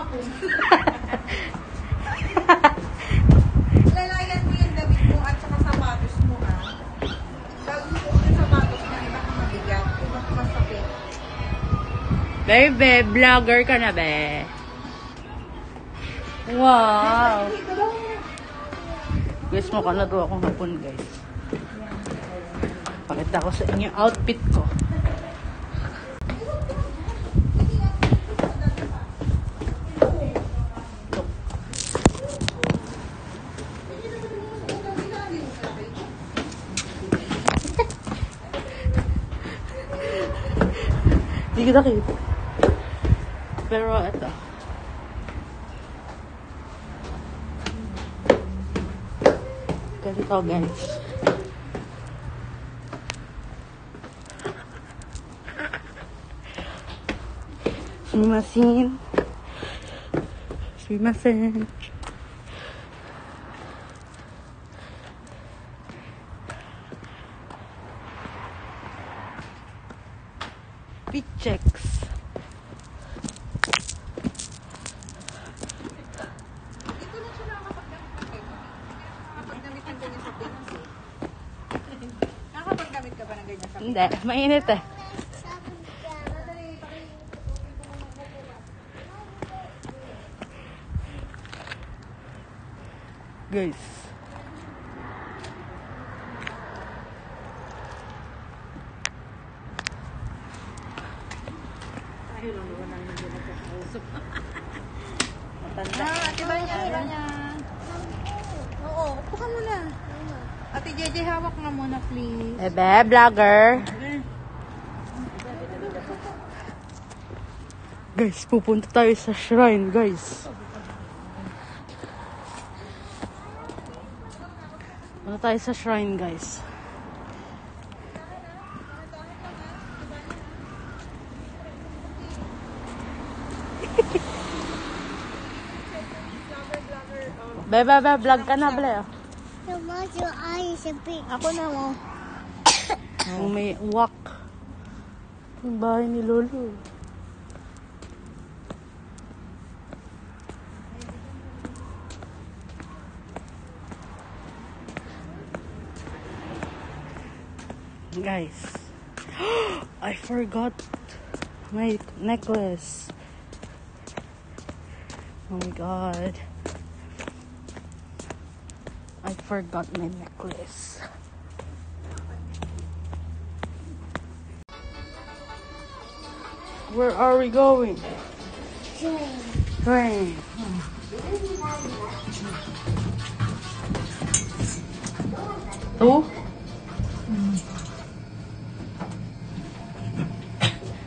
kahapon. Lalayan mo yung damit mo at saka sapatos mo, ha? Pag yung sapatos mo, baka mabigat. Baka masakit. Baby, vlogger ka na, be. Wow. Guys, mukha na to akong hapon, guys. Pakita ko sa inyo outfit ko. Hindi kita kita. Pero ito. Ganito, guys. Sumimasen. Sumimasen. Fit checks. Nakapagdamit ka ba ng ganyan sa Pinas? Hindi, mainit eh. Guys. Ay, lang naman ang hindi nagkakausap. Matanda. Ate Banya, Banya. Oo, upo ka muna. Ate Jeje, hawak nga muna, please. Ebe, vlogger. Guys, pupunta tayo sa shrine, guys. Punta tayo sa shrine, guys. Bebe, vlog ka na, ble. Ako na mo. Oh, may uwak. Yung bahay ni Lolo. Guys, I forgot my necklace. Oh my god. I forgot my necklace. Where are we going? Train. Two?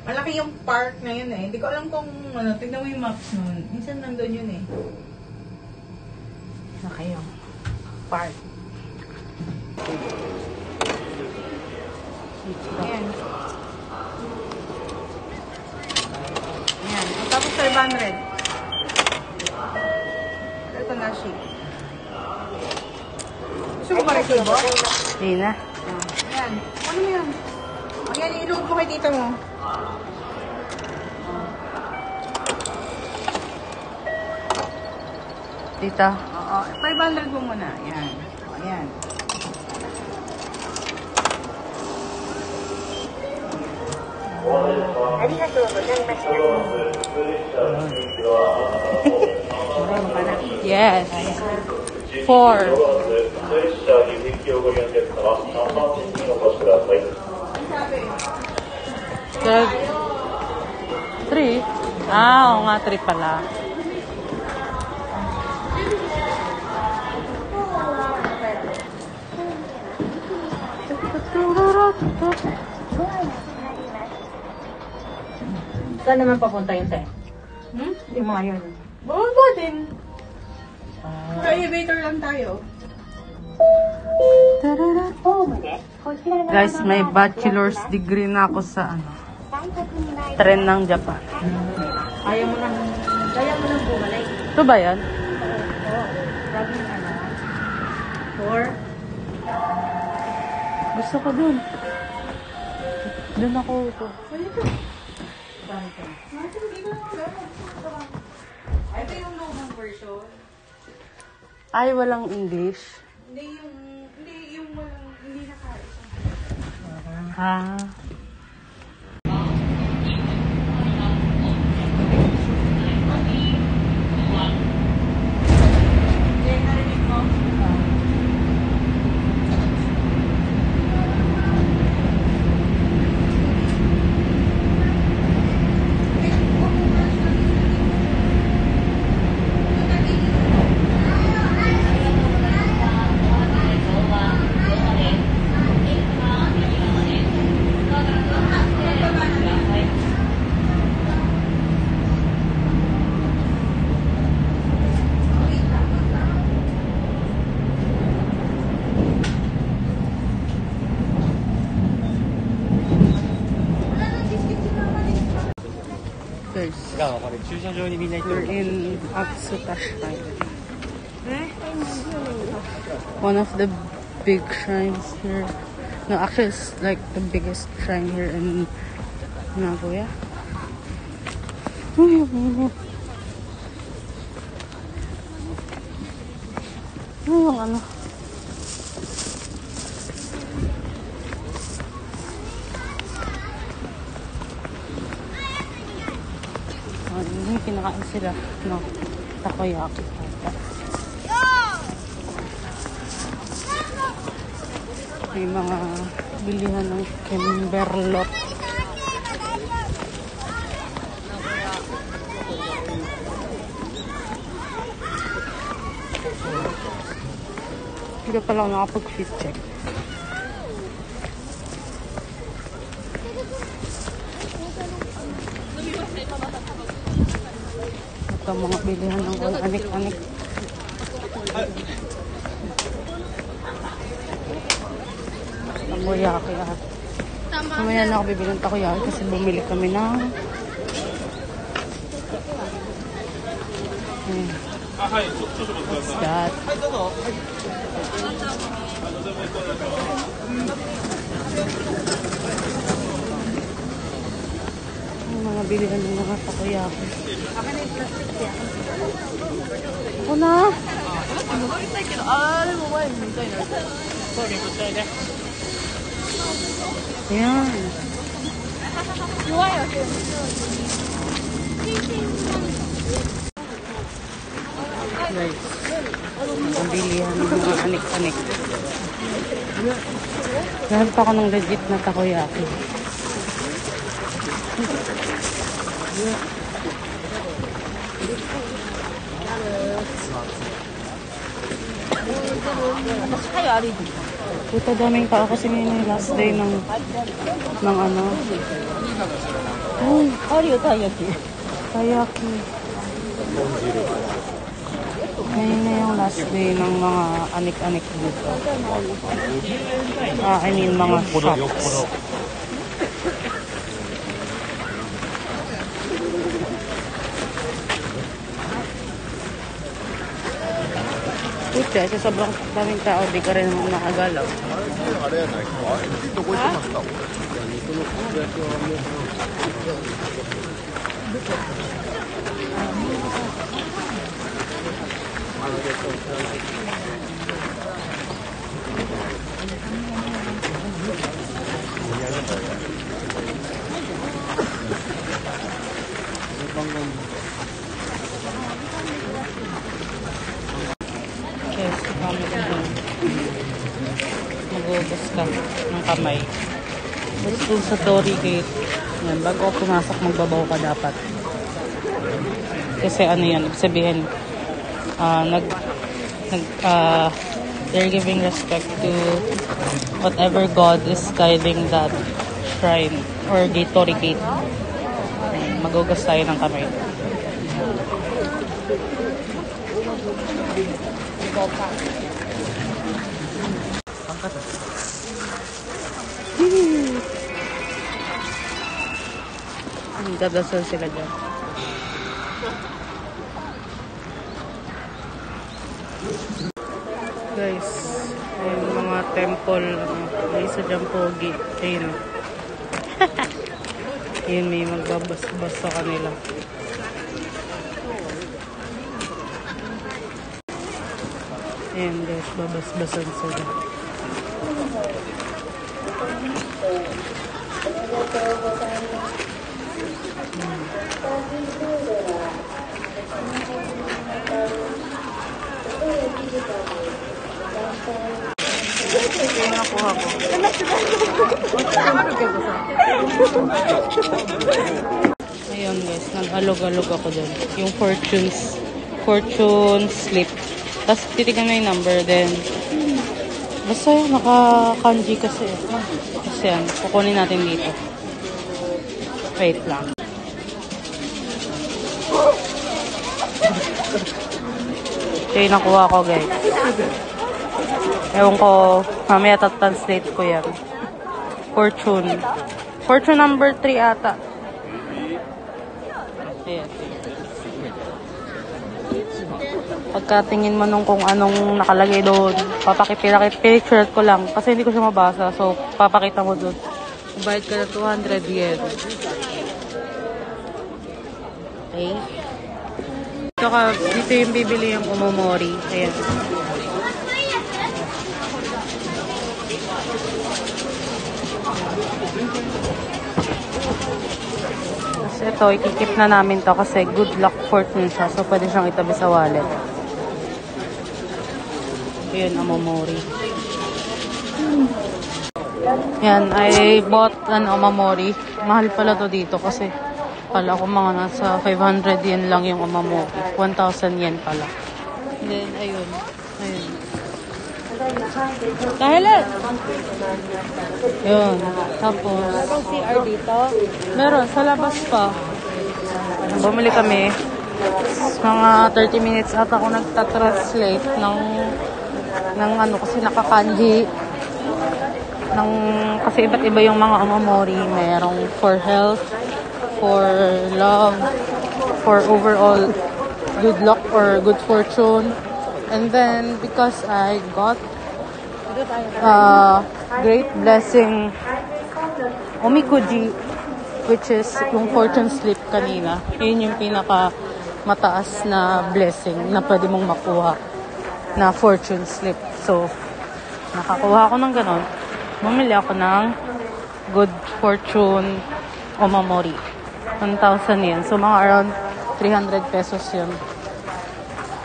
Malaki yung park na yun eh. Hindi ko alam kung ano, tignan mo yung maps nun. Minsan nandun yun eh. Malaki yung park. Ayan. Ayan. Tapos 500. Ito na siya. Gusto mo ba resibo? Hindi na. Ayan. Ano mo yan? Ayan, i-load mo kay tita mo. Tita. Oo. 500 mo muna. Ayan. Ayan. Yes. 4. 3? Ah, oo nga, 3 pala. Saan naman papunta yun, te? Yung mga yun. Bumaba din. Sa elevator lang tayo. Guys, may bachelor's degree na ako sa trend ng Japan. Kaya mo nang bumalik. Ito ba yan? Oo. Sabi ng 4. Gusto ko dun. Dun ako ito. Ay, walang English. Hindi yung walang, hindi nakaisa. Ah. Guys, これ駐車場にみんな行って we're る。 in Atsuta Shrine. One of the big shrines here. No, actually, it's like the biggest shrine here in Nagoya. Ano yung ano? Yung kinakain sila, no? Takoyaki. May mga bilihan ng Kimberlot. Hindi pala ako nakapag-fit check. Ito mga bilihan ng anik-anik. Takoyaki lahat. Mamaya na ako bibili ng takoyaki kasi bumili kami ng what's that? Yung mga bilihan ng mga takoyaki. Ako na! Ayan. Guys, ang bilihan ng mga anik-anik. Lahat pa ako ng legit na takoyaki. Puta, daming tao kasi ngayon yung last day ng ano. Uy, takoyaki. Takoyaki. Ngayon na yung last day ng mga anik-anik dito. I mean, mga shops. Pucha, sa sobrang daming tao, di ka rin naman nakagalaw. Yes, mag-ugas ka ng kamay. Tapos dun sa Torii Gate, yan, bago ako pumasok, magbabaw ka dapat. Kasi ano yan, ibig sabihin, they're giving respect to whatever God is guiding that shrine or gate, Torii Gate. Mag-ugas tayo ng kamay. Dadasal sila dyan. Guys, yung mga temple, may isa dyan pogi. Ayun. Yun, may magbabas-bas sa kanila. Ayan guys, babas-basan sila. Ito nakuha ko. Ayun guys, nag-alog-alog ako dun. Yung fortune slip. Tapos titignan mo yung number, then basta yun, naka-kanji kasi. Kasi yan, kukunin natin dito. Wait lang. Ito yung nakuha ko guys. Ewan ko, mamaya translate ko yan. Fortune. Fortune number 3 ata. Ayan. Pagkatingin mo nung kung anong nakalagay doon, picture ko lang. Kasi hindi ko siya mabasa. So, papakita mo doon. Bayad ka na 200 yen. Okay. Dito yung bibili yung umomori. Ayan. Tapos ito, ikikip na namin to kasi good luck fortune siya. So, pwede siyang itabi sa wallet. Yun, amomori. Yan, I bought an amomori. Mahal pala to dito kasi pala ko mga nasa 500 yen lang yung amomori. 1,000 yen pala. And then, ayun. Ayun. Kahilan! Yun. Tapos, Anong CR dito? meron, sa labas pa. Bumili kami. Mga 30 minutes at ako nagta-translate ng kasi nakakanji. Kasi iba't iba yung mga amomori. Merong for health, for love, for overall good luck or good fortune. And then, because I got great blessing omikuji, which is yung fortune slip kanina. Yun yung pinaka mataas na blessing na pwede mong makuha na fortune slip. So, nakakuha ako ng ganon. Bumili ako ng good fortune omamori. 1,000 yen. So, mga around 300 pesos yun.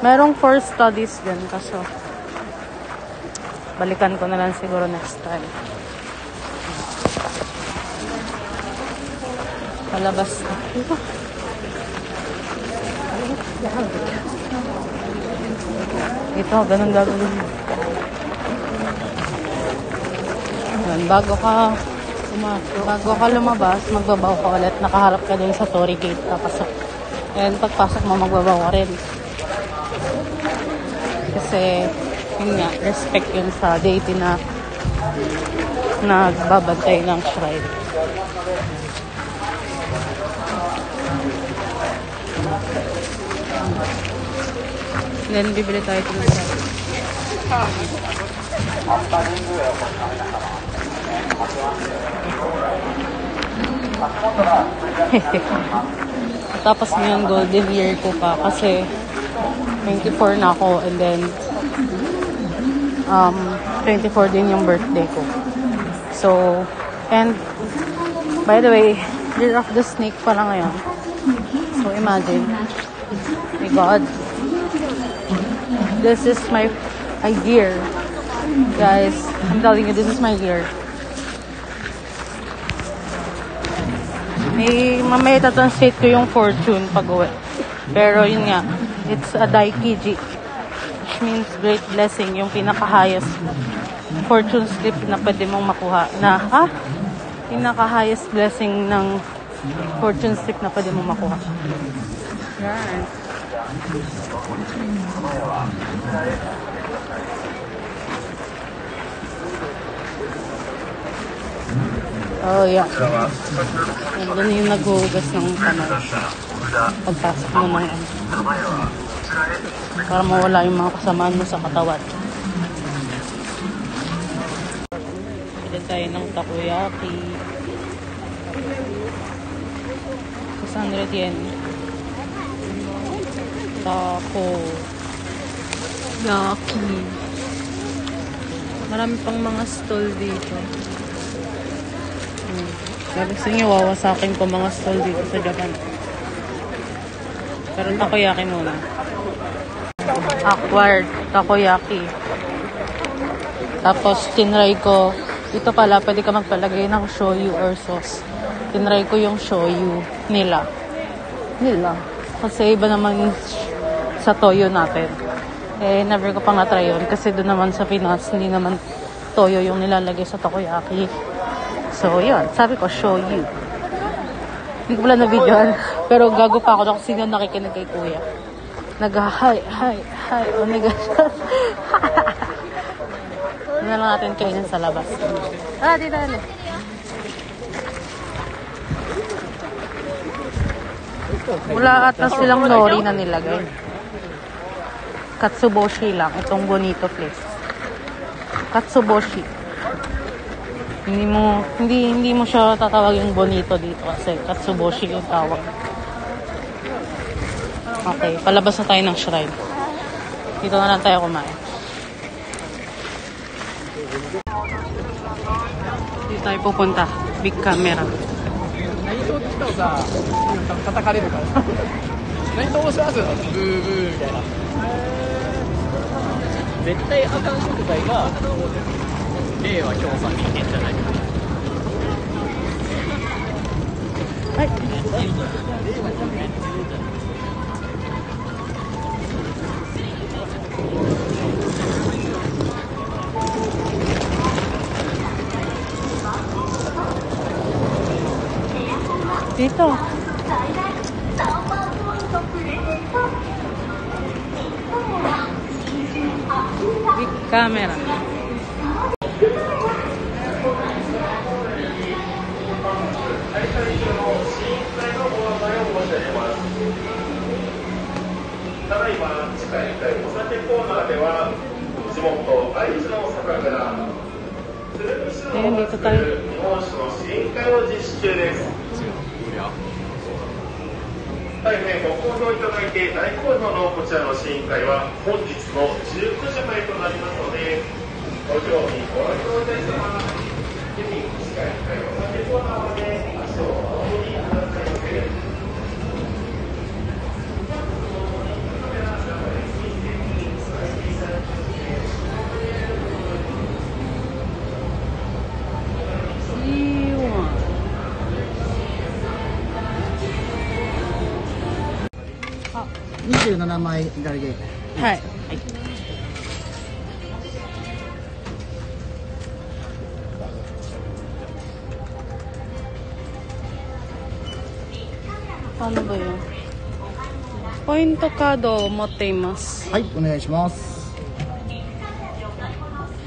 Merong for studies din. Kaso, balikan ko na lang siguro next time. Palabas na. Ito, ganun gagawin. Yan, bago ka lumabas, magbabaw ka ulit. Nakaharap ka dun sa Torii Gate. Papasok. And pagpasok mo, magbabaw ka rin. Kasi, yun nga, respect yun sa deity na nagbabantay ng shrine. Then, bibili tayo ito ng shrine. Tapos ngayon, golden year ko pa kasi 24 na ako and then 24 din yung birthday ko. So, and by the way, Year of the Snake pala ngayon. So, imagine, my God, this is my year. Guys, I'm telling you, this is my year. Mamaya translate ko yung fortune pag-uwi. Pero yun nga, it's a daikiji, which means great blessing, yung pinaka-highest fortune slip na pwede mong makuha. Pinaka-highest blessing ng fortune slip na pwede mong makuha. Yan. Oh, yeah. Doon yung naghuhugas ng kamay. Pagpasok mo ng para mawala yung mga kasamaan mo sa katawan. Pili tayo ng takoyaki. 600 yen. Takoyaki. Marami pang mga stall dito. Sabi sa inyo, wawasakin ko mga stall dito sa Japan. Pero takoyaki muna. Acquired takoyaki. Tapos, tinry ko. Ito pala, pwede ka magpalagay ng shoyu or sauce. Tinry ko yung shoyu nila. Kasi iba naman sa toyo natin. Eh, never ko pa nga try yun. Kasi doon naman sa Pinas, hindi naman toyo yung nilalagay sa takoyaki. So, yun. Sabi ko, shoyu. Hindi ko pala na-videoan. Pero gago pa ako kasi sino nakikinig kay kuya. Nag-hi. Oh my gosh. Ano na lang natin kainin sa labas. Dito ulit. Wala ata silang nori na nilagay. Katsuboshi lang. Itong bonito place. Katsuboshi. Hindi mo siya tatawagin bonito dito kasi katsuboshi yung tawag. Okay, palabas na tayo ng shrine. Dito na lang tayo kumain. Dito tayo pupunta. Big camera. 内藤って言ってもさ、叩かれるから。内藤もしますよ。ブーブーみたいな。絶対あかん食材が令和共産人間じゃない。はい。Dito. Big camera. Ayan, dito tayo.ご好評いただいて大好評のこちらの試飲会は本日の19時までとなりますので、ご興味ご来場いただきます。ぜひ近いお酒コーナーまで足をお運びくださいませ。27枚いただけ。はい。Paano ba yun? ポイントカードを持っています。はい、お願いします。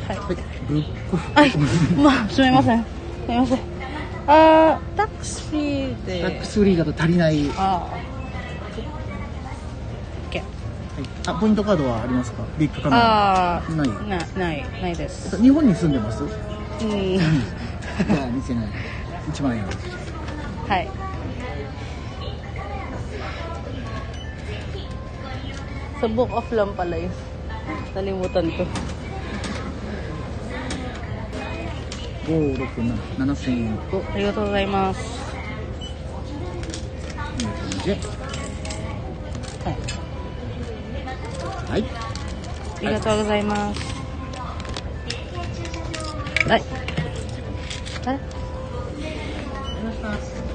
はい。はい、ブック。はい。すみません。すみません。タックスフリーで。タックスフリーだと足りない。ああ。あ、ポイントカードはありますか？ビッグカメああ。ラ。ない。ないです。日本に住んでます？うん。じゃあ見せない。1万円。はい。Sa book off lang pala yun. Nalimutan ko. 5、6、7、7000円と、ありがとうございます。いい感じで。はい。はい。ありがとうございます。はい。あれ？お願いします。